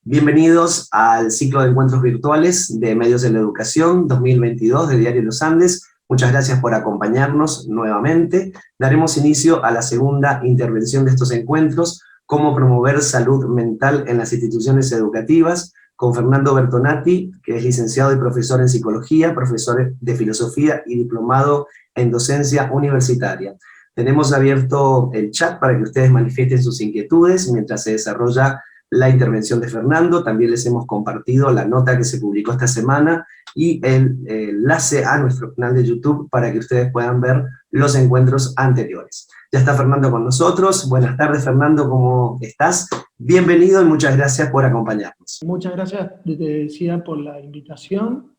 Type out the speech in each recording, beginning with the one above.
Bienvenidos al ciclo de encuentros virtuales de Medios de la Educación 2022 de Diario Los Andes. Muchas gracias por acompañarnos nuevamente. Daremos inicio a la segunda intervención de estos encuentros, cómo promover salud mental en las instituciones educativas, con Fernando Bertonati, que es licenciado y profesor en psicología, profesor de filosofía y diplomado en docencia universitaria. Tenemos abierto el chat para que ustedes manifiesten sus inquietudes mientras se desarrolla la intervención de Fernando. También les hemos compartido la nota que se publicó esta semana y el enlace a nuestro canal de YouTube para que ustedes puedan ver los encuentros anteriores. Ya está Fernando con nosotros. Buenas tardes, Fernando, ¿cómo estás? Bienvenido y muchas gracias por acompañarnos. Muchas gracias, te decía, por la invitación,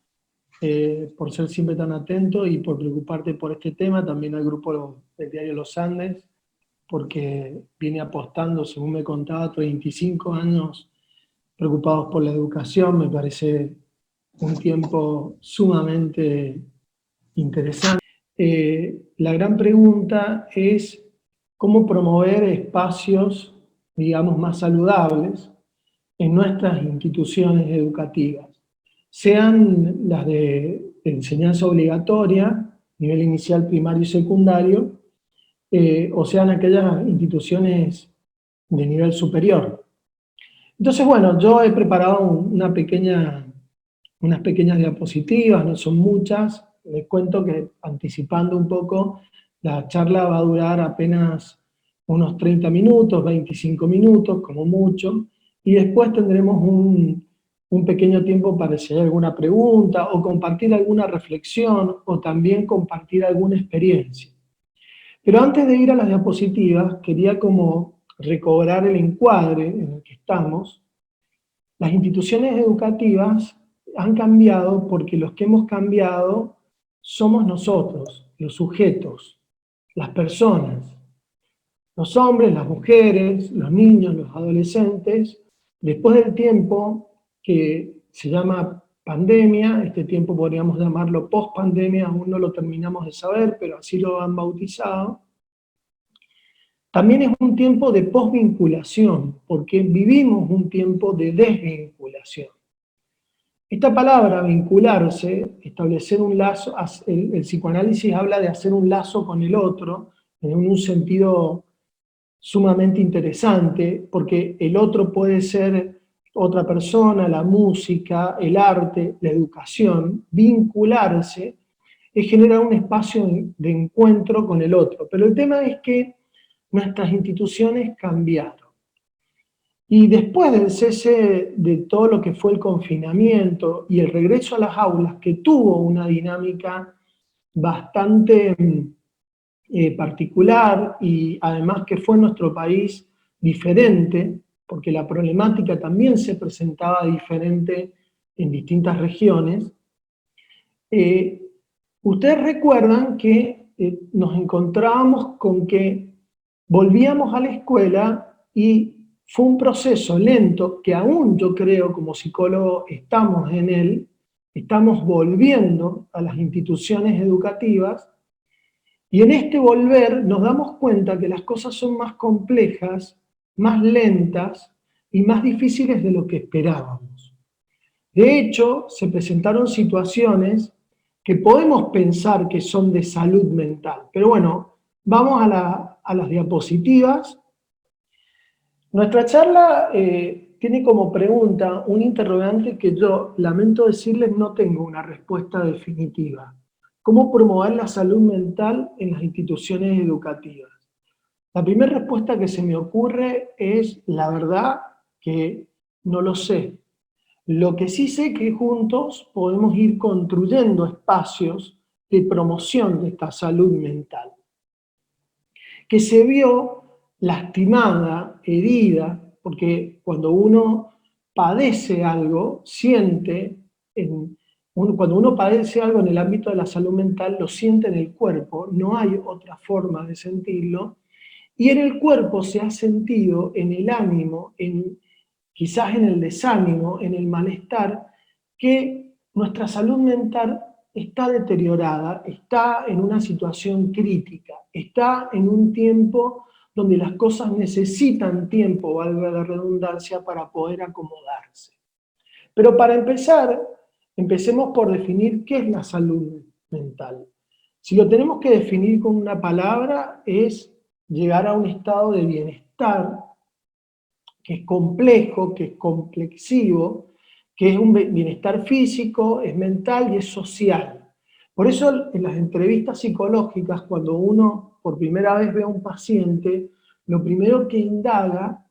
por ser siempre tan atento y por preocuparte por este tema, también al grupo del Diario Los Andes, porque viene apostando, según me contaba, 35 años preocupados por la educación. Me parece un tiempo sumamente interesante. La gran pregunta es cómo promover espacios, digamos, más saludables en nuestras instituciones educativas, sean las de enseñanza obligatoria, nivel inicial, primario y secundario, o sean aquellas instituciones de nivel superior. Entonces, bueno, yo he preparado unas pequeñas diapositivas, no son muchas. Les cuento que, anticipando un poco, la charla va a durar apenas unos 30 minutos, 25 minutos, como mucho, y después tendremos un pequeño tiempo para si hay alguna pregunta, o compartir alguna reflexión, o también compartir alguna experiencia. Pero antes de ir a las diapositivas, quería como recobrar el encuadre en el que estamos. Las instituciones educativas han cambiado porque los que hemos cambiado somos nosotros, los sujetos, las personas, los hombres, las mujeres, los niños, los adolescentes. Después del tiempo que se llama pandemia, este tiempo podríamos llamarlo post-pandemia, aún no lo terminamos de saber, pero así lo han bautizado. También es un tiempo de posvinculación, porque vivimos un tiempo de desvinculación. Esta palabra, vincularse, establecer un lazo, el psicoanálisis habla de hacer un lazo con el otro, en un sentido sumamente interesante, porque el otro puede ser otra persona, la música, el arte, la educación. Vincularse es generar un espacio de encuentro con el otro. Pero el tema es que nuestras instituciones cambiaron. Y después del cese de todo lo que fue el confinamiento y el regreso a las aulas, que tuvo una dinámica bastante particular, y además que fue en nuestro país diferente, porque la problemática también se presentaba diferente en distintas regiones, ustedes recuerdan que nos encontrábamos con que volvíamos a la escuela y fue un proceso lento que aún yo creo como psicólogo estamos en él, estamos volviendo a las instituciones educativas, y en este volver nos damos cuenta que las cosas son más complejas, más lentas y más difíciles de lo que esperábamos. De hecho, se presentaron situaciones que podemos pensar que son de salud mental. Pero bueno, vamos a las diapositivas. Nuestra charla tiene como pregunta un interrogante que yo, lamento decirles, no tengo una respuesta definitiva. ¿Cómo promover la salud mental en las instituciones educativas? La primera respuesta que se me ocurre es, la verdad, que no lo sé. Lo que sí sé que juntos podemos ir construyendo espacios de promoción de esta salud mental, que se vio lastimada, herida, porque cuando uno padece algo, cuando uno padece algo en el ámbito de la salud mental, lo siente en el cuerpo, no hay otra forma de sentirlo, y en el cuerpo se ha sentido en el ánimo, quizás en el desánimo, en el malestar, que nuestra salud mental está deteriorada, está en una situación crítica, está en un tiempo donde las cosas necesitan tiempo, valga la redundancia, para poder acomodarse. Pero para empezar, empecemos por definir qué es la salud mental. Si lo tenemos que definir con una palabra, es llegar a un estado de bienestar que es complejo, que es complexivo, que es un bienestar físico, es mental y es social. Por eso en las entrevistas psicológicas, cuando uno por primera vez ve a un paciente, lo primero que indaga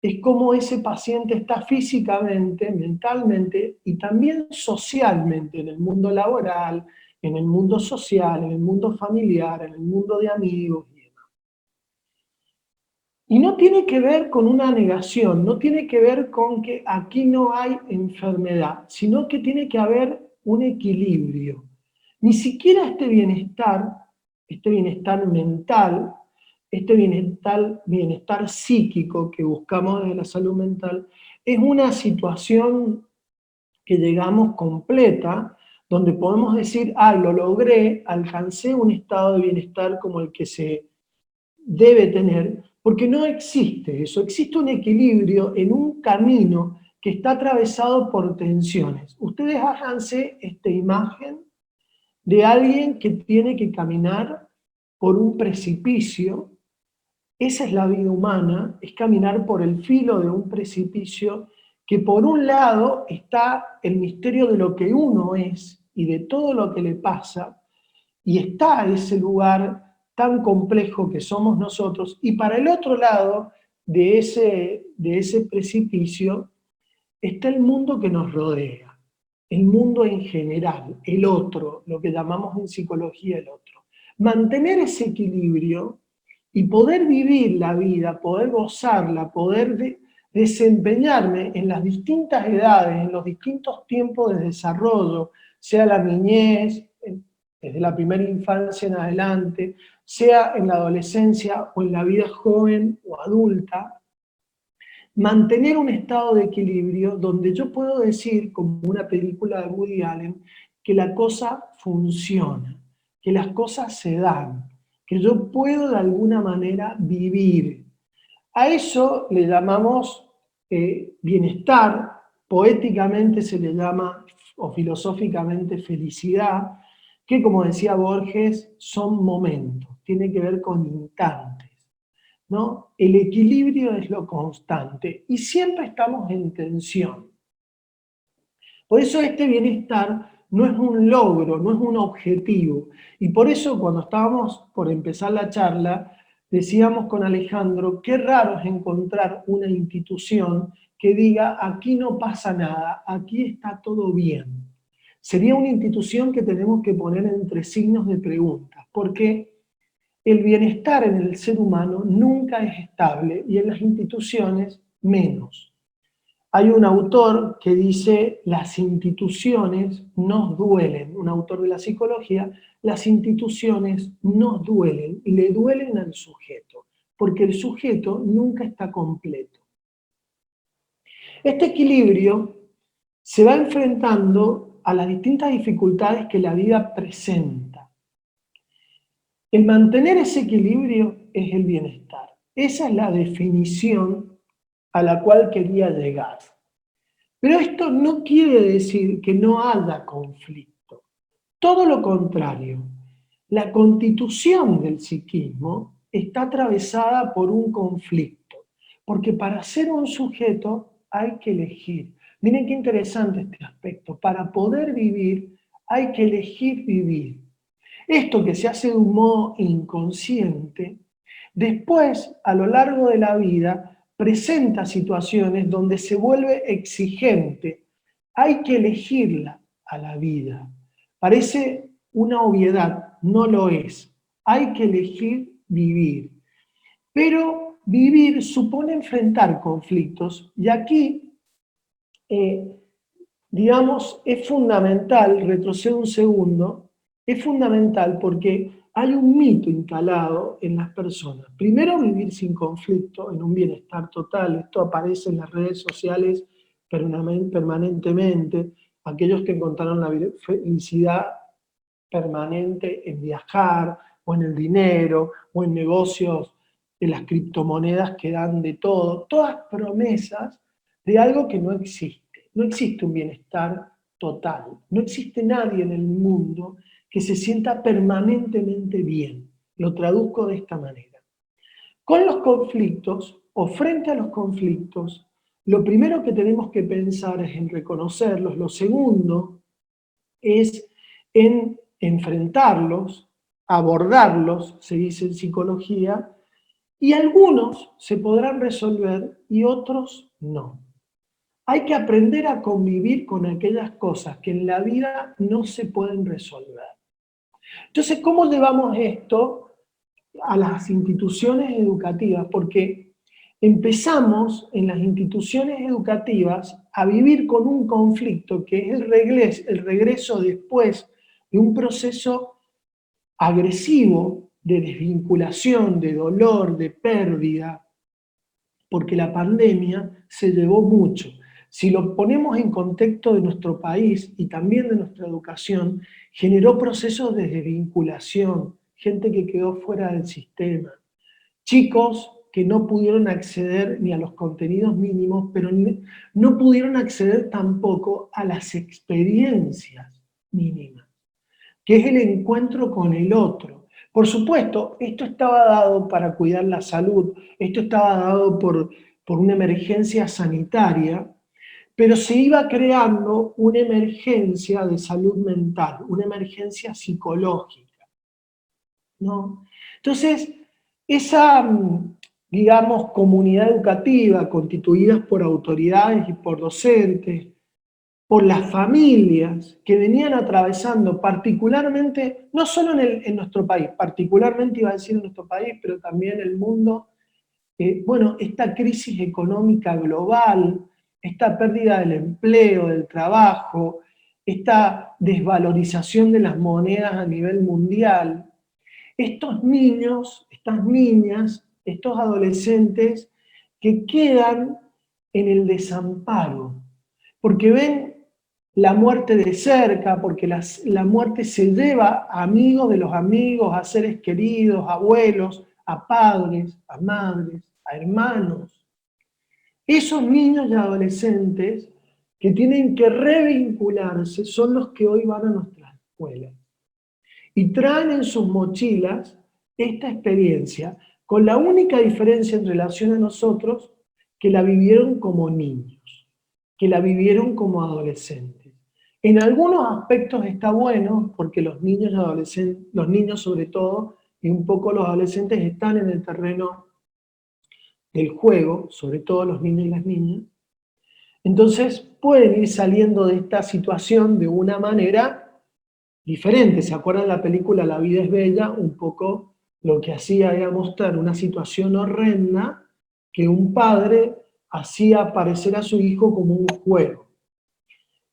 es cómo ese paciente está físicamente, mentalmente y también socialmente en el mundo laboral, en el mundo social, en el mundo familiar, en el mundo de amigos. Y no tiene que ver con una negación, no tiene que ver con que aquí no hay enfermedad, sino que tiene que haber un equilibrio. Ni siquiera este bienestar mental, este bienestar psíquico que buscamos desde la salud mental, es una situación que llegamos completa, donde podemos decir, lo logré, alcancé un estado de bienestar como el que se debe tener, porque no existe eso, existe un equilibrio en un camino que está atravesado por tensiones. Ustedes háganse esta imagen de alguien que tiene que caminar por un precipicio. Esa es la vida humana, es caminar por el filo de un precipicio que por un lado está el misterio de lo que uno es y de todo lo que le pasa, y está ese lugar tan complejo que somos nosotros, y para el otro lado de ese precipicio está el mundo que nos rodea, el mundo en general, el otro, lo que llamamos en psicología el otro. Mantener ese equilibrio y poder vivir la vida, poder gozarla, poder desempeñarme en las distintas edades, en los distintos tiempos de desarrollo, sea la niñez, desde la primera infancia en adelante, sea en la adolescencia o en la vida joven o adulta, mantener un estado de equilibrio donde yo puedo decir, como una película de Woody Allen, que la cosa funciona, que las cosas se dan, que yo puedo de alguna manera vivir. A eso le llamamos bienestar, poéticamente se le llama, o filosóficamente, felicidad, que como decía Borges, son momentos, tiene que ver con instantes, ¿no? El equilibrio es lo constante y siempre estamos en tensión. Por eso este bienestar no es un logro, no es un objetivo. Y por eso cuando estábamos por empezar la charla, decíamos con Alejandro, qué raro es encontrar una institución que diga, aquí no pasa nada, aquí está todo bien. Sería una institución que tenemos que poner entre signos de preguntas, porque el bienestar en el ser humano nunca es estable y en las instituciones menos. Hay un autor que dice, las instituciones nos duelen, un autor de la psicología, las instituciones nos duelen y le duelen al sujeto, porque el sujeto nunca está completo. Este equilibrio se va enfrentando a las distintas dificultades que la vida presenta. El mantener ese equilibrio es el bienestar. Esa es la definición a la cual quería llegar. Pero esto no quiere decir que no haya conflicto. Todo lo contrario. La constitución del psiquismo está atravesada por un conflicto. Porque para ser un sujeto hay que elegir. Miren qué interesante este aspecto. Para poder vivir hay que elegir vivir. Esto que se hace de un modo inconsciente, después, a lo largo de la vida, presenta situaciones donde se vuelve exigente. Hay que elegirla a la vida. Parece una obviedad, no lo es. Hay que elegir vivir. Pero vivir supone enfrentar conflictos y aquí, digamos, es fundamental, retrocedo un segundo, es fundamental porque hay un mito instalado en las personas. Primero, vivir sin conflicto, en un bienestar total. Esto aparece en las redes sociales permanentemente. Aquellos que encontraron la felicidad permanente en viajar, o en el dinero, o en negocios de las criptomonedas que dan de todo, todas promesas de algo que no existe. No existe un bienestar total, no existe nadie en el mundo que se sienta permanentemente bien. Lo traduzco de esta manera. Con los conflictos, o frente a los conflictos, lo primero que tenemos que pensar es en reconocerlos, lo segundo es en enfrentarlos, abordarlos, se dice en psicología, y algunos se podrán resolver y otros no. Hay que aprender a convivir con aquellas cosas que en la vida no se pueden resolver. Entonces, ¿cómo llevamos esto a las instituciones educativas? Porque empezamos en las instituciones educativas a vivir con un conflicto que es el regreso después de un proceso agresivo de desvinculación, de dolor, de pérdida, porque la pandemia se llevó mucho. Si lo ponemos en contexto de nuestro país y también de nuestra educación, generó procesos de desvinculación, gente que quedó fuera del sistema, chicos que no pudieron acceder ni a los contenidos mínimos, pero no pudieron acceder tampoco a las experiencias mínimas, que es el encuentro con el otro. Por supuesto, esto estaba dado para cuidar la salud, esto estaba dado por una emergencia sanitaria, pero se iba creando una emergencia de salud mental, una emergencia psicológica, ¿no? Entonces, esa, digamos, comunidad educativa constituida por autoridades y por docentes, por las familias que venían atravesando particularmente, no solo en nuestro país, particularmente iba a decir en nuestro país, pero también en el mundo, bueno, esta crisis económica global, esta pérdida del empleo, del trabajo, esta desvalorización de las monedas a nivel mundial, estos niños, estas niñas, estos adolescentes que quedan en el desamparo, porque ven la muerte de cerca, porque la muerte se lleva a amigos de los amigos, a seres queridos, a abuelos, a padres, a madres, a hermanos. Esos niños y adolescentes que tienen que revincularse son los que hoy van a nuestras escuelas y traen en sus mochilas esta experiencia, con la única diferencia en relación a nosotros, que la vivieron como niños, que la vivieron como adolescentes. En algunos aspectos está bueno, porque los niños y adolescentes, los niños sobre todo, y un poco los adolescentes están en el terreno del juego, sobre todo los niños y las niñas, entonces pueden ir saliendo de esta situación de una manera diferente. ¿Se acuerdan de la película La vida es bella? Un poco lo que hacía era mostrar una situación horrenda que un padre hacía aparecer a su hijo como un juego.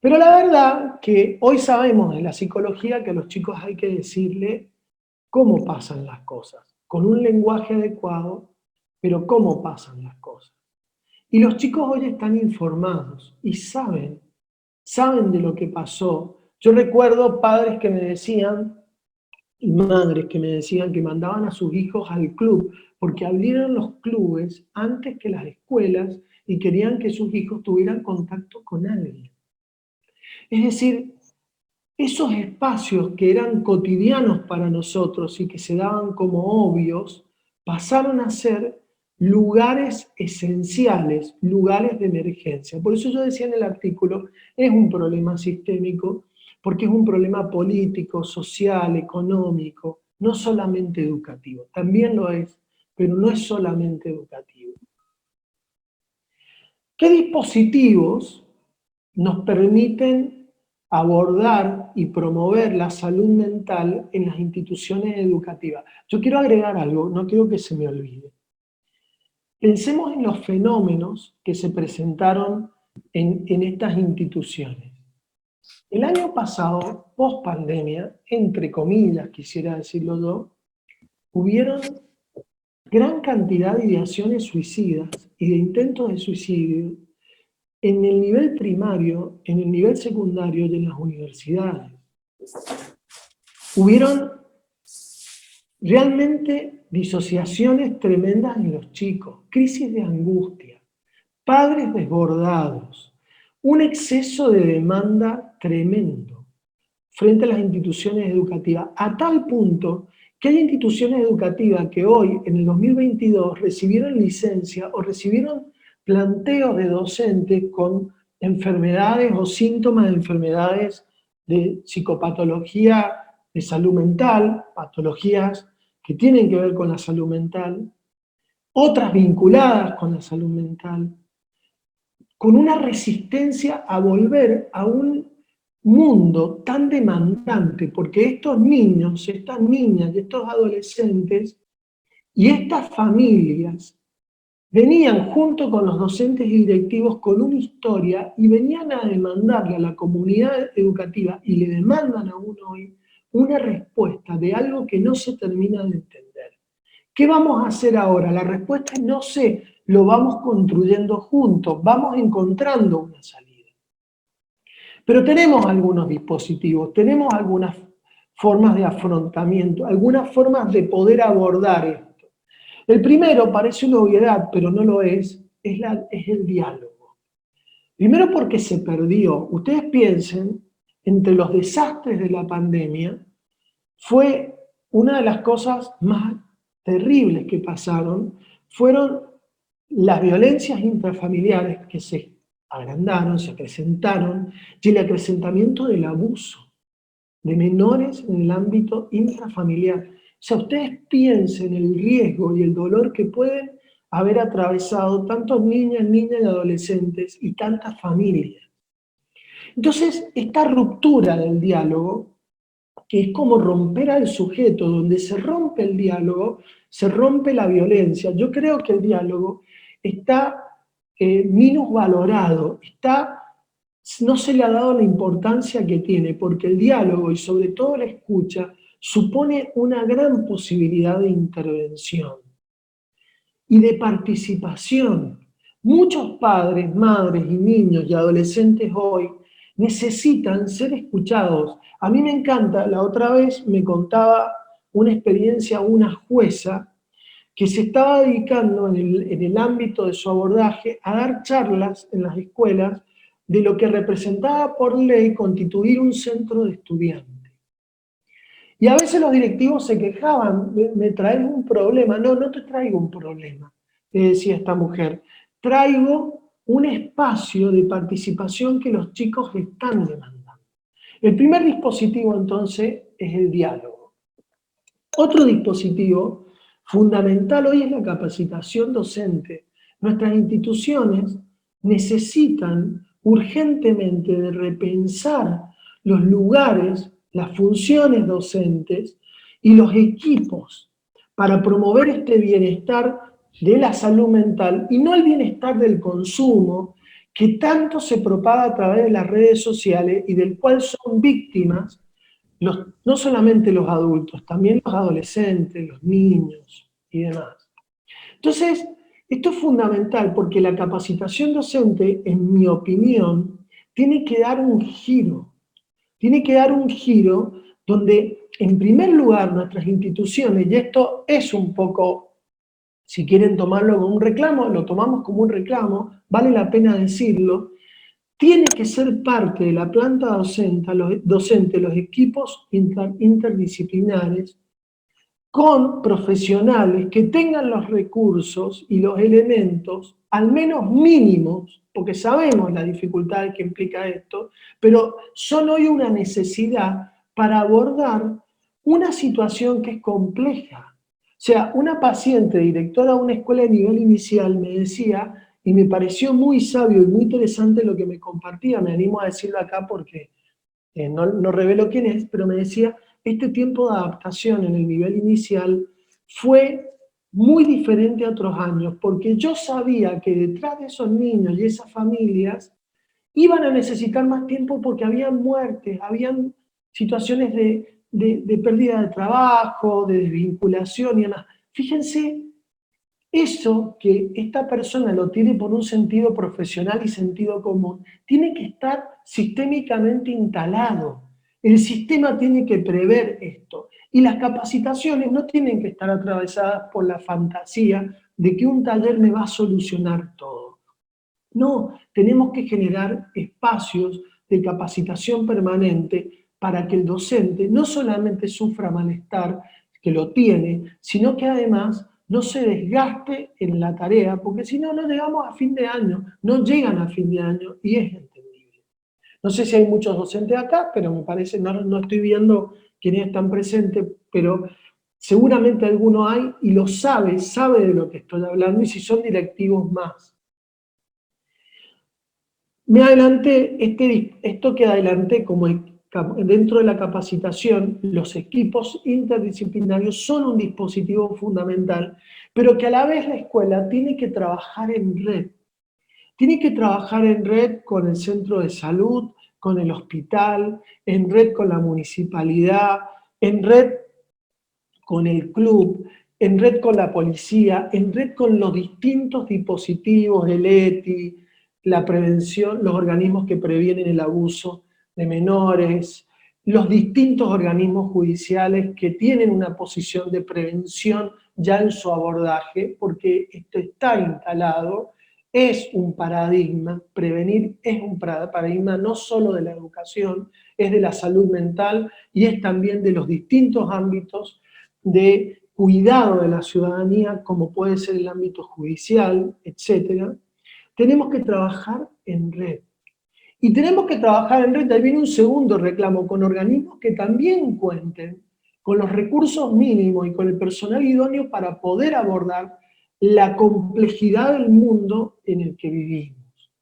Pero la verdad que hoy sabemos de la psicología que a los chicos hay que decirle cómo pasan las cosas, con un lenguaje adecuado, pero cómo pasan las cosas. Y los chicos hoy están informados y saben de lo que pasó. Yo recuerdo padres que me decían, y madres que me decían que mandaban a sus hijos al club, porque abrieron los clubes antes que las escuelas y querían que sus hijos tuvieran contacto con alguien. Es decir, esos espacios que eran cotidianos para nosotros y que se daban como obvios, pasaron a ser lugares esenciales, lugares de emergencia. Por eso yo decía en el artículo, es un problema sistémico, porque es un problema político, social, económico, no solamente educativo. También lo es, pero no es solamente educativo. ¿Qué dispositivos nos permiten abordar y promover la salud mental en las instituciones educativas? Yo quiero agregar algo, no quiero que se me olvide. Pensemos en los fenómenos que se presentaron en estas instituciones. El año pasado, post pandemia, entre comillas, quisiera decirlo yo, hubieron gran cantidad de ideaciones suicidas y de intentos de suicidio en el nivel primario, en el nivel secundario y en las universidades. Hubieron realmente disociaciones tremendas en los chicos, crisis de angustia, padres desbordados, un exceso de demanda tremendo frente a las instituciones educativas, a tal punto que hay instituciones educativas que hoy, en el 2022, recibieron licencia o recibieron planteos de docentes con enfermedades o síntomas de enfermedades de psicopatología de salud mental, patologías que tienen que ver con la salud mental, otras vinculadas con la salud mental, con una resistencia a volver a un mundo tan demandante, porque estos niños, estas niñas y estos adolescentes y estas familias venían junto con los docentes y directivos con una historia y venían a demandarle a la comunidad educativa, y le demandan aún hoy, una respuesta de algo que no se termina de entender. ¿Qué vamos a hacer ahora? La respuesta es no sé, lo vamos construyendo juntos, vamos encontrando una salida. Pero tenemos algunos dispositivos, tenemos algunas formas de afrontamiento, algunas formas de poder abordar esto. El primero, parece una obviedad, pero no lo es el diálogo. Primero porque se perdió. Ustedes piensen, entre los desastres de la pandemia, fue una de las cosas más terribles que pasaron, fueron las violencias intrafamiliares que se agrandaron, se acrecentaron, y el acrecentamiento del abuso de menores en el ámbito intrafamiliar. O sea, ustedes piensen el riesgo y el dolor que pueden haber atravesado tantos niñas y adolescentes y tantas familias. Entonces, esta ruptura del diálogo, que es como romper al sujeto, donde se rompe el diálogo, se rompe la violencia. Yo creo que el diálogo está minusvalorado, no se le ha dado la importancia que tiene, porque el diálogo y sobre todo la escucha supone una gran posibilidad de intervención y de participación. Muchos padres, madres y niños y adolescentes hoy necesitan ser escuchados. A mí me encanta, la otra vez me contaba una experiencia una jueza que se estaba dedicando en el ámbito de su abordaje a dar charlas en las escuelas de lo que representaba por ley constituir un centro de estudiantes. Y a veces los directivos se quejaban, me traes un problema. No, no te traigo un problema, le decía esta mujer. Traigo un espacio de participación que los chicos están demandando. El primer dispositivo entonces es el diálogo. Otro dispositivo fundamental hoy es la capacitación docente. Nuestras instituciones necesitan urgentemente de repensar los lugares, las funciones docentes y los equipos para promover este bienestar de la salud mental y no el bienestar del consumo que tanto se propaga a través de las redes sociales y del cual son víctimas no solamente los adultos, también los adolescentes, los niños y demás. Entonces, esto es fundamental porque la capacitación docente, en mi opinión, tiene que dar un giro. Tiene que dar un giro donde, en primer lugar, nuestras instituciones, y esto es un poco, si quieren tomarlo como un reclamo, lo tomamos como un reclamo, vale la pena decirlo, tiene que ser parte de la planta docente los equipos interdisciplinares con profesionales que tengan los recursos y los elementos, al menos mínimos, porque sabemos las dificultades que implica esto, pero son hoy una necesidad para abordar una situación que es compleja. O sea, una paciente directora de una escuela de nivel inicial me decía, y me pareció muy sabio y muy interesante lo que me compartía, me animo a decirlo acá porque no revelo quién es, pero me decía, este tiempo de adaptación en el nivel inicial fue muy diferente a otros años, porque yo sabía que detrás de esos niños y esas familias iban a necesitar más tiempo porque habían muertes, habían situaciones de pérdida de trabajo, de desvinculación y demás. Fíjense, eso que esta persona lo tiene por un sentido profesional y sentido común, tiene que estar sistémicamente instalado. El sistema tiene que prever esto. Y las capacitaciones no tienen que estar atravesadas por la fantasía de que un taller me va a solucionar todo. No, tenemos que generar espacios de capacitación permanente para que el docente no solamente sufra malestar, que lo tiene, sino que además no se desgaste en la tarea, porque si no, no llegamos a fin de año, no llegan a fin de año y es entendible. No sé si hay muchos docentes acá, pero me parece, no estoy viendo quiénes están presentes, pero seguramente alguno hay y lo sabe de lo que estoy hablando, y si son directivos más. Me adelanté, esto que adelanté como dentro de la capacitación, los equipos interdisciplinarios son un dispositivo fundamental, pero que a la vez la escuela tiene que trabajar en red. Tiene que trabajar en red con el centro de salud, con el hospital, en red con la municipalidad, en red con el club, en red con la policía, en red con los distintos dispositivos, el ETI, la prevención, los organismos que previenen el abuso de menores, los distintos organismos judiciales que tienen una posición de prevención ya en su abordaje, porque esto está instalado, es un paradigma, prevenir es un paradigma no solo de la educación, es de la salud mental y es también de los distintos ámbitos de cuidado de la ciudadanía, como puede ser el ámbito judicial, etc. Tenemos que trabajar en red. Y tenemos que trabajar en red, ahí viene un segundo reclamo, con organismos que también cuenten con los recursos mínimos y con el personal idóneo para poder abordar la complejidad del mundo en el que vivimos.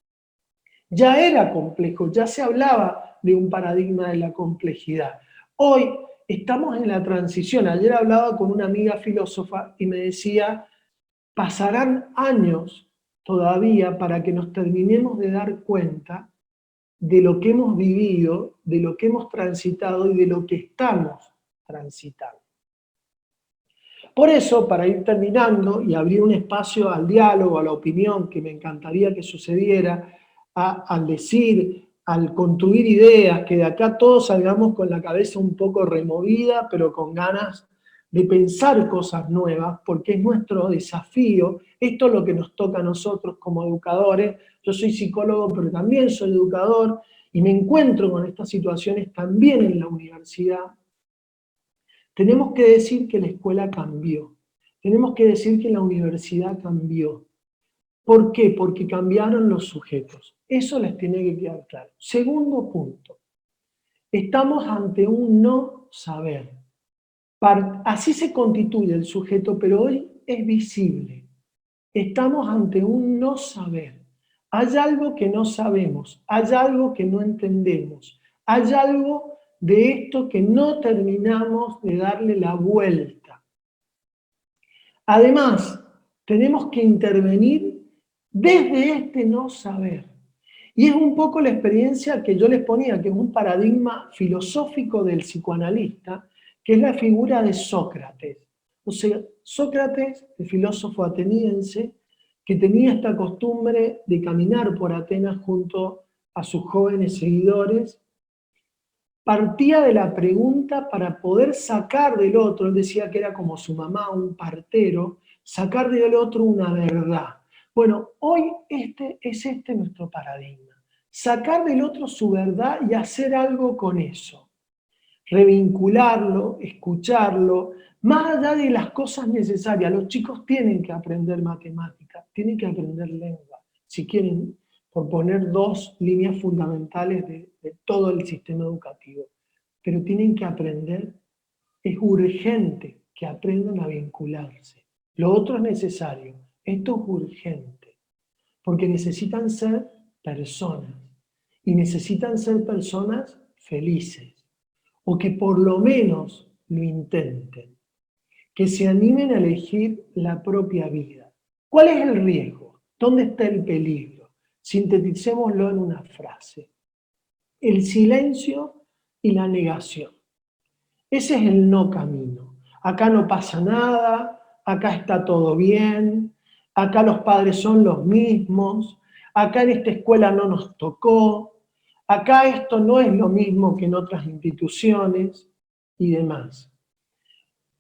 Ya era complejo, ya se hablaba de un paradigma de la complejidad. Hoy estamos en la transición. Ayer hablaba con una amiga filósofa y me decía, pasarán años todavía para que nos terminemos de dar cuenta de lo que hemos vivido, de lo que hemos transitado y de lo que estamos transitando. Por eso, para ir terminando y abrir un espacio al diálogo, a la opinión, que me encantaría que sucediera, al decir, al construir ideas, que de acá todos salgamos con la cabeza un poco removida, pero con ganas de pensar cosas nuevas, porque es nuestro desafío, esto es lo que nos toca a nosotros como educadores. Yo soy psicólogo, pero también soy educador, y me encuentro con estas situaciones también en la universidad. Tenemos que decir que la escuela cambió, tenemos que decir que la universidad cambió. ¿Por qué? Porque cambiaron los sujetos. Eso les tiene que quedar claro. Segundo punto, estamos ante un no saber. Así se constituye el sujeto, pero hoy es visible. Estamos ante un no saber. Hay algo que no sabemos, hay algo que no entendemos, hay algo de esto que no terminamos de darle la vuelta. Además, tenemos que intervenir desde este no saber. Y es un poco la experiencia que yo les ponía, que es un paradigma filosófico del psicoanalista, que es la figura de Sócrates. O sea, Sócrates, el filósofo ateniense, que tenía esta costumbre de caminar por Atenas junto a sus jóvenes seguidores, partía de la pregunta para poder sacar del otro, él decía que era como su mamá, un partero, sacar del otro una verdad. Bueno, hoy es nuestro paradigma. Sacar del otro su verdad y hacer algo con eso. Revincularlo, escucharlo, más allá de las cosas necesarias. Los chicos tienen que aprender matemáticas, tienen que aprender lengua, si quieren, por poner dos líneas fundamentales de todo el sistema educativo. Pero tienen que aprender, es urgente que aprendan a vincularse. Lo otro es necesario, esto es urgente, porque necesitan ser personas, y necesitan ser personas felices, o que por lo menos lo intenten, que se animen a elegir la propia vida. ¿Cuál es el riesgo? ¿Dónde está el peligro? Sinteticémoslo en una frase. El silencio y la negación. Ese es el no camino. Acá no pasa nada, acá está todo bien, acá los padres son los mismos, acá en esta escuela no nos tocó, acá esto no es lo mismo que en otras instituciones y demás.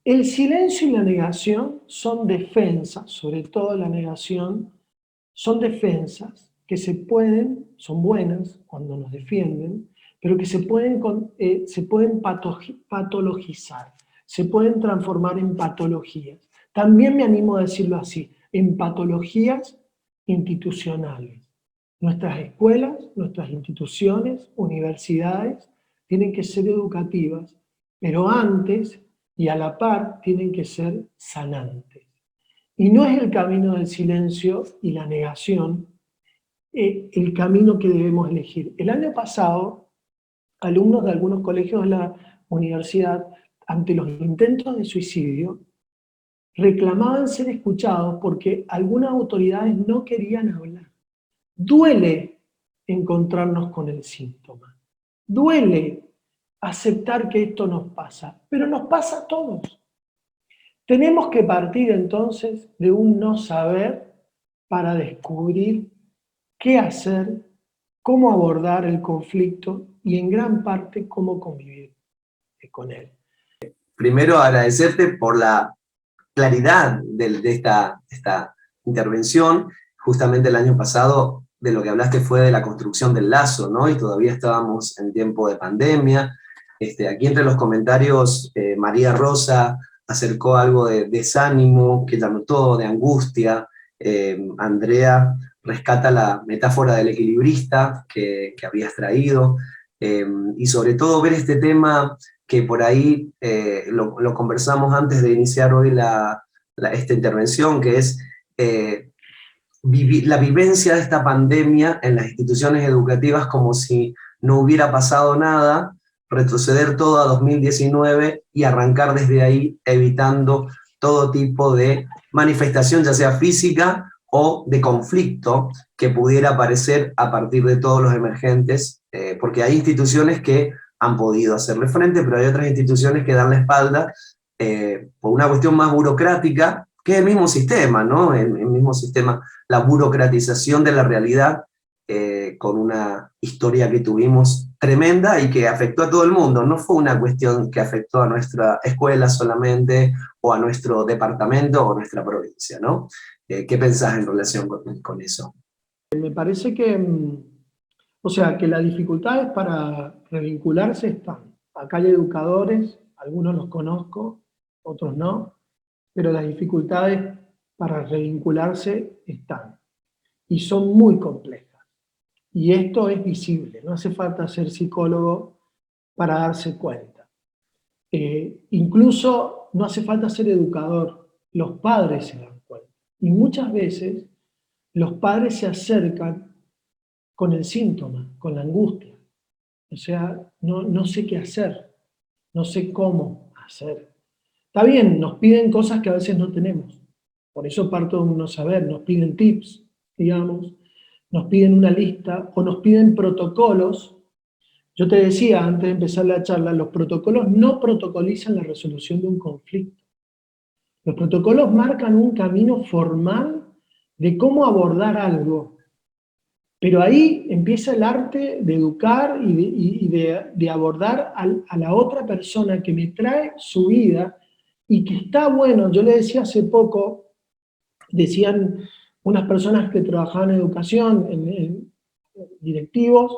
El silencio y la negación son defensas, sobre todo la negación, son defensas que son buenas cuando nos defienden, pero que se pueden patologizar, se pueden transformar en patologías. También me animo a decirlo así, en patologías institucionales. Nuestras escuelas, nuestras instituciones, universidades, tienen que ser educativas, pero antes y a la par tienen que ser sanantes. Y no es el camino del silencio y la negación el camino que debemos elegir. El año pasado, alumnos de algunos colegios de la universidad, ante los intentos de suicidio, reclamaban ser escuchados porque algunas autoridades no querían hablar. Duele encontrarnos con el síntoma. Duele aceptar que esto nos pasa, pero nos pasa a todos. Tenemos que partir entonces de un no saber para descubrir qué hacer, cómo abordar el conflicto y en gran parte cómo convivir con él. Primero agradecerte por la claridad de esta intervención. Justamente el año pasado de lo que hablaste fue de la construcción del lazo, ¿no? Y todavía estábamos en tiempo de pandemia. Aquí entre los comentarios, María Rosa acercó algo de desánimo, que ella notó, de angustia. Andrea rescata la metáfora del equilibrista que habías traído. Y sobre todo ver este tema que por ahí lo conversamos antes de iniciar hoy esta intervención, que es la vivencia de esta pandemia en las instituciones educativas como si no hubiera pasado nada, retroceder todo a 2019 y arrancar desde ahí evitando todo tipo de manifestación, ya sea física o de conflicto que pudiera aparecer a partir de todos los emergentes, porque hay instituciones que han podido hacerle frente, pero hay otras instituciones que dan la espalda por una cuestión más burocrática, que es el mismo sistema, ¿no? El mismo sistema, la burocratización de la realidad, con una historia que tuvimos tremenda y que afectó a todo el mundo. No fue una cuestión que afectó a nuestra escuela solamente, o a nuestro departamento, o a nuestra provincia, ¿no? ¿Qué pensás en relación con eso? Me parece que, o sea, que las dificultades para revincularse están. Acá hay educadores, algunos los conozco, otros no, pero las dificultades para revincularse están. Y son muy complejas. Y esto es visible, no hace falta ser psicólogo para darse cuenta. Incluso no hace falta ser educador, los padres se dan cuenta. Y muchas veces los padres se acercan con el síntoma, con la angustia. O sea, no sé qué hacer, no sé cómo hacer. Está bien, nos piden cosas que a veces no tenemos. Por eso parto de un no saber, nos piden tips, digamos, nos piden una lista o nos piden protocolos. Yo te decía antes de empezar la charla, los protocolos no protocolizan la resolución de un conflicto. Los protocolos marcan un camino formal de cómo abordar algo. Pero ahí empieza el arte de educar y de abordar a la otra persona que me trae su vida y que está bueno. Yo le decía hace poco, decían unas personas que trabajaban en educación, en directivos,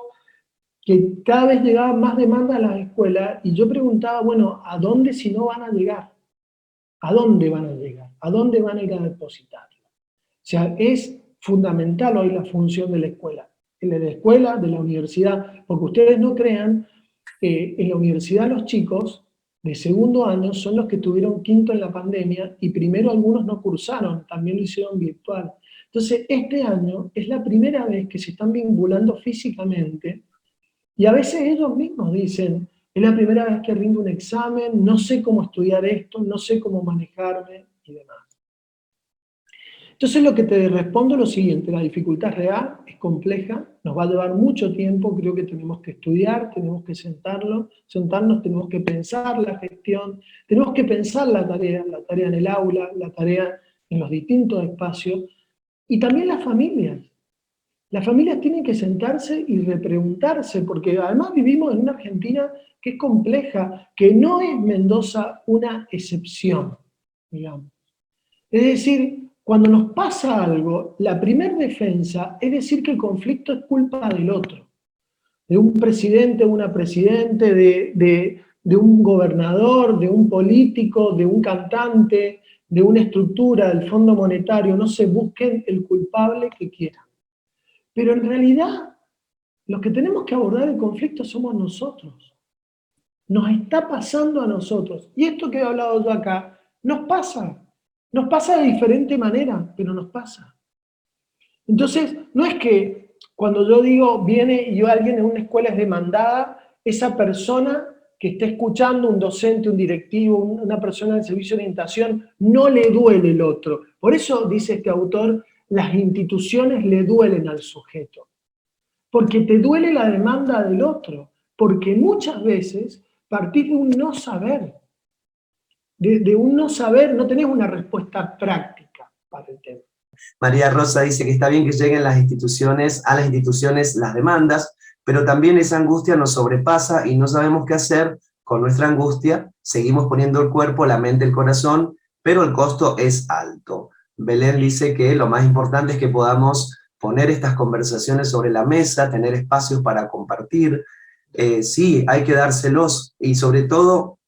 que cada vez llegaban más demandas a las escuelas y yo preguntaba, bueno, ¿a dónde si no van a llegar? ¿A dónde van a llegar? ¿A dónde van a ir a depositarlo? O sea, es fundamental hoy la función de la escuela, de la universidad, porque ustedes no crean que en la universidad los chicos de segundo año son los que tuvieron quinto en la pandemia y primero algunos no cursaron, también lo hicieron virtual. Entonces, este año es la primera vez que se están vinculando físicamente y a veces ellos mismos dicen, es la primera vez que rindo un examen, no sé cómo estudiar esto, no sé cómo manejarme y demás. Entonces lo que te respondo es lo siguiente, la dificultad es real, es compleja, nos va a llevar mucho tiempo, creo que tenemos que estudiar, tenemos que sentarnos, tenemos que pensar la gestión, tenemos que pensar la tarea en el aula, la tarea en los distintos espacios, y también las familias. Las familias tienen que sentarse y repreguntarse, porque además vivimos en una Argentina que es compleja, que no es Mendoza una excepción, digamos. Es decir, cuando nos pasa algo, la primera defensa es decir que el conflicto es culpa del otro, de un presidente, una presidente, de un gobernador, de un político, de un cantante, de una estructura, del Fondo Monetario, no se busquen el culpable que quieran. Pero en realidad, los que tenemos que abordar el conflicto somos nosotros. Nos está pasando a nosotros. Y esto que he hablado yo acá, nos pasa. Nos pasa de diferente manera, pero nos pasa. Entonces, no es que cuando yo digo viene y alguien en una escuela es demandada, esa persona que esté escuchando, un docente, un directivo, una persona del servicio de orientación, no le duele el otro. Por eso, dice este autor, las instituciones le duelen al sujeto. Porque te duele la demanda del otro. Porque muchas veces partís de un no saber. De un no saber, no tenés una respuesta práctica para el tema. María Rosa dice que está bien que lleguen a las instituciones las demandas, pero también esa angustia nos sobrepasa y no sabemos qué hacer con nuestra angustia. Seguimos poniendo el cuerpo, la mente, el corazón, pero el costo es alto. Belén dice que lo más importante es que podamos poner estas conversaciones sobre la mesa, tener espacios para compartir. Sí, hay que dárselos y sobre todo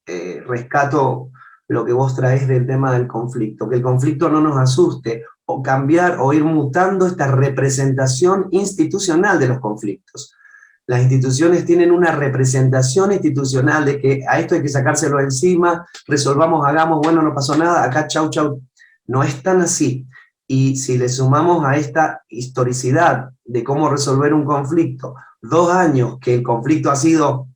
rescato lo que vos traes del tema del conflicto, que el conflicto no nos asuste, o cambiar o ir mutando esta representación institucional de los conflictos. Las instituciones tienen una representación institucional de que a esto hay que sacárselo encima, resolvamos, hagamos, bueno, no pasó nada, acá chau, chau. No es tan así. Y si le sumamos a esta historicidad de cómo resolver un conflicto, 2 años que el conflicto ha sido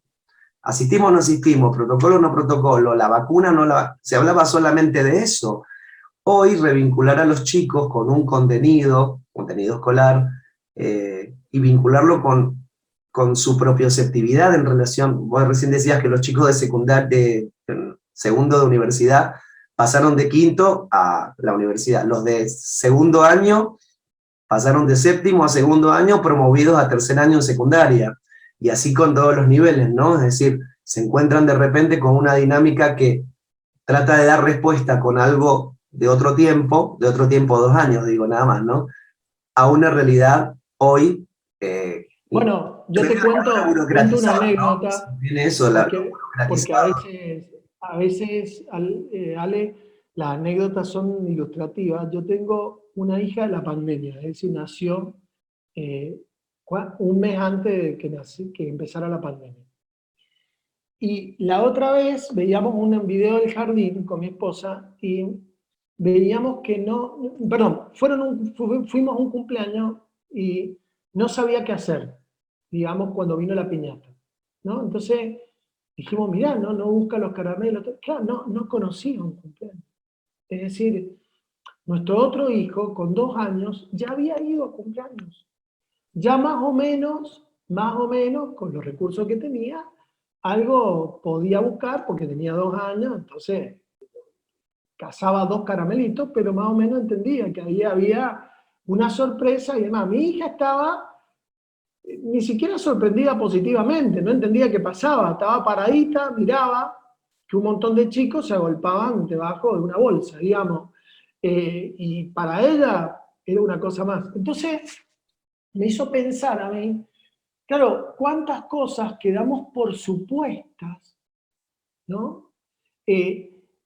asistimos o no asistimos, protocolo o no protocolo, la vacuna no la... Se hablaba solamente de eso. Hoy revincular a los chicos con un contenido escolar, y vincularlo con su propioceptividad en relación, vos recién decías que los chicos de segundo de universidad pasaron de quinto a la universidad, los de segundo año pasaron de séptimo a segundo año promovidos a tercer año en secundaria, y así con todos los niveles, ¿no? Es decir, se encuentran de repente con una dinámica que trata de dar respuesta con algo de otro tiempo 2 años, digo nada más, ¿no? A una realidad hoy. Bueno, yo te cuento una anécdota, ¿no? Viene eso, porque a veces Ale, las anécdotas son ilustrativas. Yo tengo una hija de la pandemia, es decir, nació un mes antes de que empezara la pandemia. Y la otra vez veíamos un video del jardín con mi esposa y veíamos que fuimos a un cumpleaños y no sabía qué hacer, digamos, cuando vino la piñata, ¿no? Entonces dijimos, mirá, no busca los caramelos. Claro, no conocía un cumpleaños. Es decir, nuestro otro hijo, con 2 años, ya había ido a cumpleaños. Ya más o menos, con los recursos que tenía, algo podía buscar porque tenía 2 años, entonces cazaba 2 caramelitos, pero más o menos entendía que ahí había una sorpresa y demás. Mi hija estaba ni siquiera sorprendida positivamente, no entendía qué pasaba, estaba paradita, miraba que un montón de chicos se agolpaban debajo de una bolsa, digamos, y para ella era una cosa más. Entonces me hizo pensar a mí, claro, cuántas cosas quedamos por supuestas, ¿no?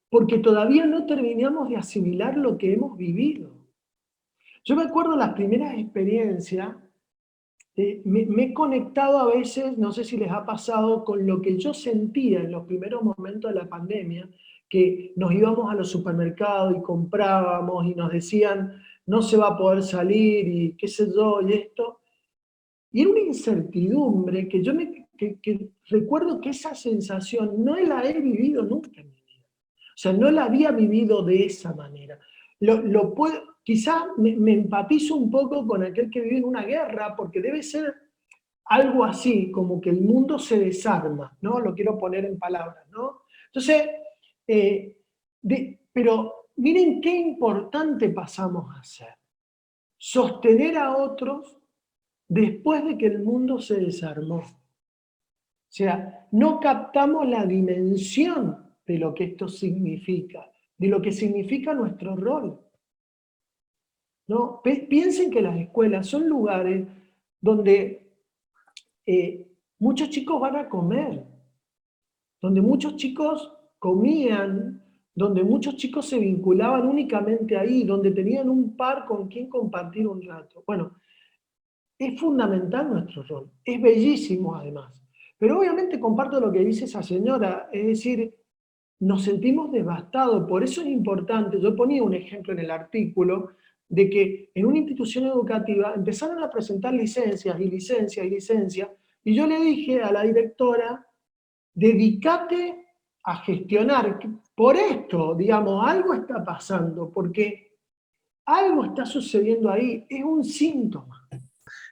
Porque todavía no terminamos de asimilar lo que hemos vivido. Yo me acuerdo las primeras experiencias, me he conectado a veces, no sé si les ha pasado, con lo que yo sentía en los primeros momentos de la pandemia, que nos íbamos a los supermercados y comprábamos y nos decían, no se va a poder salir y qué sé yo, y esto. Y era una incertidumbre que recuerdo que esa sensación no la he vivido nunca en mi vida. O sea, no la había vivido de esa manera. Quizá me empatizo un poco con aquel que vive en una guerra, porque debe ser algo así, como que el mundo se desarma, ¿no? Lo quiero poner en palabras, ¿no? Entonces, pero miren qué importante pasamos a ser. Sostener a otros después de que el mundo se desarmó. O sea, no captamos la dimensión de lo que esto significa, de lo que significa nuestro rol. ¿No? Piensen que las escuelas son lugares donde muchos chicos van a comer, donde muchos chicos comían, donde muchos chicos se vinculaban únicamente ahí, donde tenían un par con quien compartir un rato. Bueno, es fundamental nuestro rol, es bellísimo además. Pero obviamente comparto lo que dice esa señora, es decir, nos sentimos devastados, por eso es importante, yo ponía un ejemplo en el artículo, de que en una institución educativa empezaron a presentar licencias y licencias y licencias, y yo le dije a la directora, dedícate a gestionar, por esto, digamos, algo está pasando, porque algo está sucediendo ahí, es un síntoma.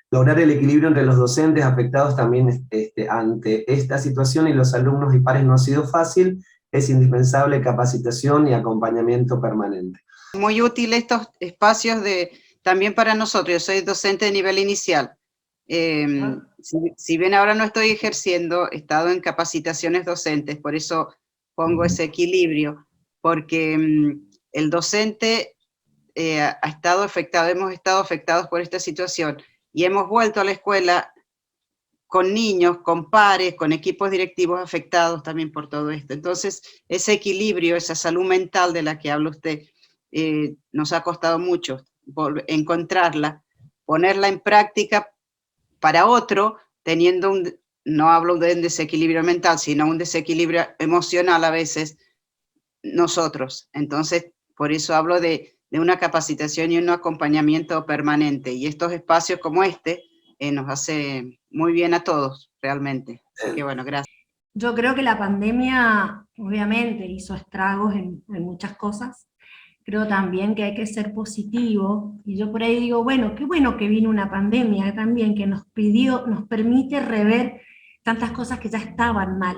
Lograr el equilibrio entre los docentes afectados también ante esta situación y los alumnos y pares no ha sido fácil, es indispensable capacitación y acompañamiento permanente. Muy útil estos espacios también para nosotros. Yo soy docente de nivel inicial. Si bien ahora no estoy ejerciendo, he estado en capacitaciones docentes, por eso pongo ese equilibrio, porque el docente ha estado afectado, hemos estado afectados por esta situación, y hemos vuelto a la escuela con niños, con pares, con equipos directivos afectados también por todo esto. Entonces, ese equilibrio, esa salud mental de la que habla usted, nos ha costado mucho encontrarla, ponerla en práctica para otro, teniendo no hablo de un desequilibrio mental, sino un desequilibrio emocional a veces, nosotros. Entonces, por eso hablo de una capacitación y un acompañamiento permanente, y estos espacios como este nos hace muy bien a todos, realmente. Así que bueno, gracias. Yo creo que la pandemia, obviamente, hizo estragos en muchas cosas. Creo también que hay que ser positivo, y yo por ahí digo, bueno, qué bueno que vino una pandemia también, que nos permite rever tantas cosas que ya estaban mal.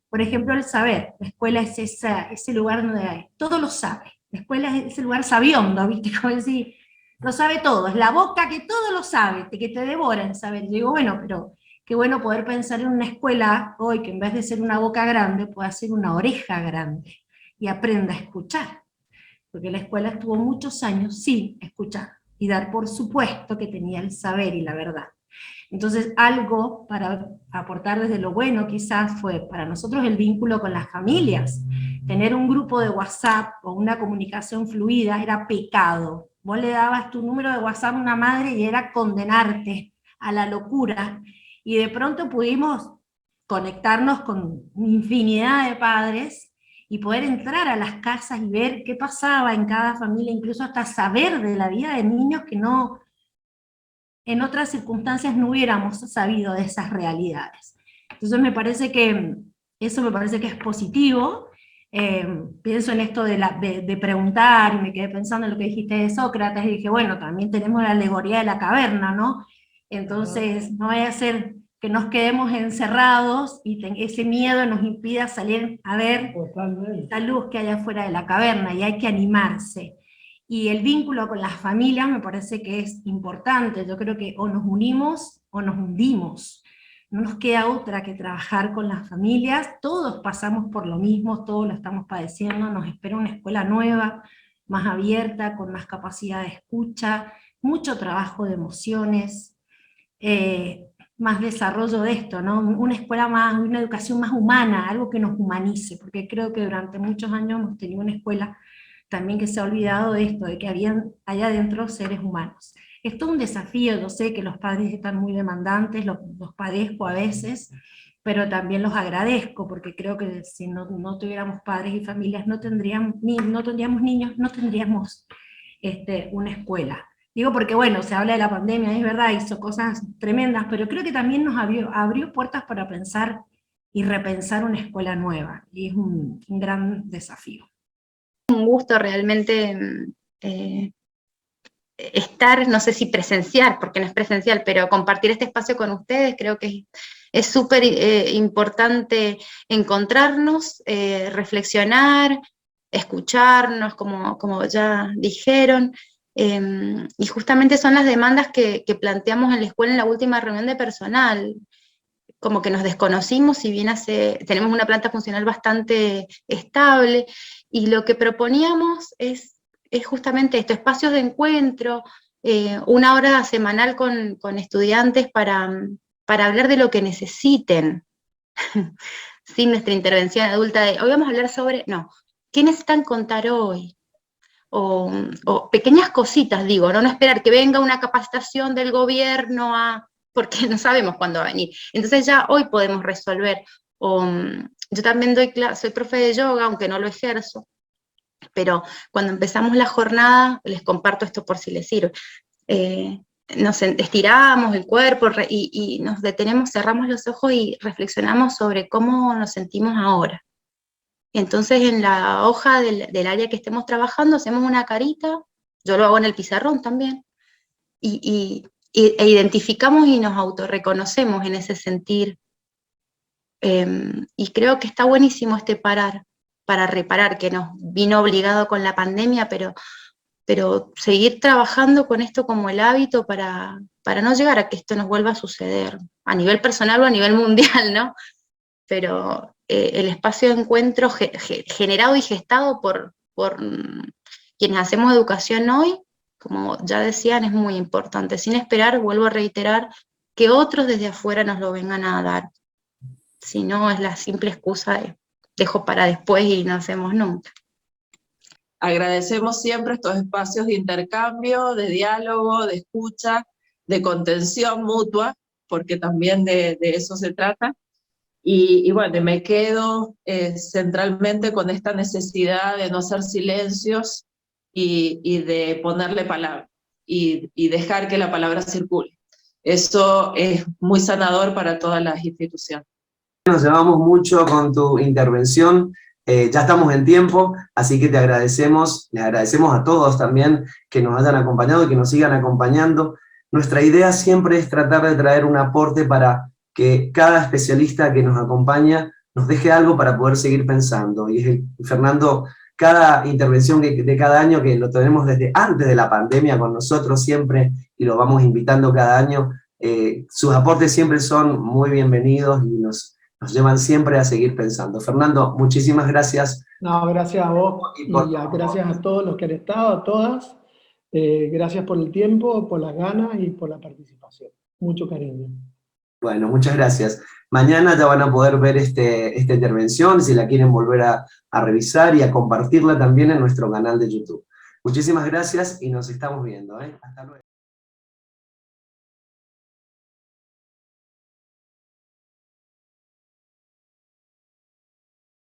Por ejemplo, el saber. La escuela es ese lugar donde todo lo sabe. La escuela es ese lugar sabiondo, ¿viste? Como decir, lo sabe todo, es la boca que todo lo sabe, que te devora en saber. Yo digo, bueno, pero qué bueno poder pensar en una escuela hoy que en vez de ser una boca grande, pueda ser una oreja grande, y aprenda a escuchar. Porque la escuela estuvo muchos años sin escuchar, y dar por supuesto que tenía el saber y la verdad. Entonces, algo para aportar desde lo bueno quizás fue para nosotros el vínculo con las familias. Tener un grupo de WhatsApp o una comunicación fluida era pecado. Vos le dabas tu número de WhatsApp a una madre y era condenarte a la locura, y de pronto pudimos conectarnos con infinidad de padres y poder entrar a las casas y ver qué pasaba en cada familia, incluso hasta saber de la vida de niños que no, en otras circunstancias no hubiéramos sabido de esas realidades. Entonces eso me parece que es positivo. Pienso en esto de preguntar, y me quedé pensando en lo que dijiste de Sócrates, y dije, bueno, también tenemos la alegoría de la caverna, ¿no? Entonces, no vaya a ser que nos quedemos encerrados y ese miedo nos impida salir a ver esa luz que hay afuera de la caverna, y hay que animarse. Y el vínculo con las familias me parece que es importante. Yo creo que o nos unimos o nos hundimos. No nos queda otra que trabajar con las familias. Todos pasamos por lo mismo, todos lo estamos padeciendo. Nos espera una escuela nueva, más abierta, con más capacidad de escucha, mucho trabajo de emociones, más desarrollo de esto, ¿no? Una escuela más, una educación más humana, algo que nos humanice, porque creo que durante muchos años hemos tenido una escuela también que se ha olvidado de esto, de que habían allá adentro seres humanos. Es todo un desafío, yo sé que los padres están muy demandantes, los padezco a veces, pero también los agradezco, porque creo que si no tuviéramos padres y familias, no tendríamos niños, no tendríamos una escuela. Digo porque, bueno, se habla de la pandemia, es verdad, hizo cosas tremendas, pero creo que también nos abrió puertas para pensar y repensar una escuela nueva, y es un gran desafío. Un gusto realmente estar, no sé si presencial, porque no es presencial, pero compartir este espacio con ustedes. Creo que es súper importante encontrarnos, reflexionar, escucharnos, como ya dijeron, Y justamente son las demandas que planteamos en la escuela en la última reunión de personal, como que nos desconocimos, si bien tenemos una planta funcional bastante estable, y lo que proponíamos es justamente esto, espacios de encuentro, una hora semanal con estudiantes para hablar de lo que necesiten, sin nuestra intervención adulta de, hoy vamos a hablar sobre, no, ¿qué necesitan contar hoy? O pequeñas cositas, digo, no esperar que venga una capacitación del gobierno porque no sabemos cuándo va a venir. Entonces ya hoy podemos resolver. Yo también soy profe de yoga, aunque no lo ejerzo, pero cuando empezamos la jornada, les comparto esto por si les sirve, nos estiramos el cuerpo y nos detenemos, cerramos los ojos y reflexionamos sobre cómo nos sentimos ahora. Entonces en la hoja del área que estemos trabajando hacemos una carita, yo lo hago en el pizarrón también, e identificamos y nos autorreconocemos en ese sentir. Y creo que está buenísimo este parar, para reparar, que nos vino obligado con la pandemia, pero seguir trabajando con esto como el hábito para no llegar a que esto nos vuelva a suceder, a nivel personal o a nivel mundial, ¿no? Pero el espacio de encuentro generado y gestado por quienes hacemos educación hoy, como ya decían, es muy importante, sin esperar, vuelvo a reiterar, que otros desde afuera nos lo vengan a dar. Si no, es la simple excusa de dejo para después y no hacemos nunca. Agradecemos siempre estos espacios de intercambio, de diálogo, de escucha, de contención mutua, porque también de eso se trata. Y bueno, me quedo centralmente con esta necesidad de no hacer silencios y de ponerle palabra, y dejar que la palabra circule. Eso es muy sanador para todas las instituciones. Nos llevamos mucho con tu intervención, ya estamos en tiempo, así que te agradecemos, les agradecemos a todos también que nos hayan acompañado y que nos sigan acompañando. Nuestra idea siempre es tratar de traer un aporte para que cada especialista que nos acompaña nos deje algo para poder seguir pensando. Y Fernando, cada intervención de cada año, que lo tenemos desde antes de la pandemia con nosotros siempre, y lo vamos invitando cada año, sus aportes siempre son muy bienvenidos y nos llevan siempre a seguir pensando. Fernando, muchísimas gracias. No, gracias a vos y gracias a todos los que han estado, a todas. Gracias por el tiempo, por las ganas y por la participación. Mucho cariño. Bueno, muchas gracias. Mañana ya van a poder ver esta intervención, si la quieren volver a revisar y a compartirla también en nuestro canal de YouTube. Muchísimas gracias y nos estamos viendo. Hasta luego.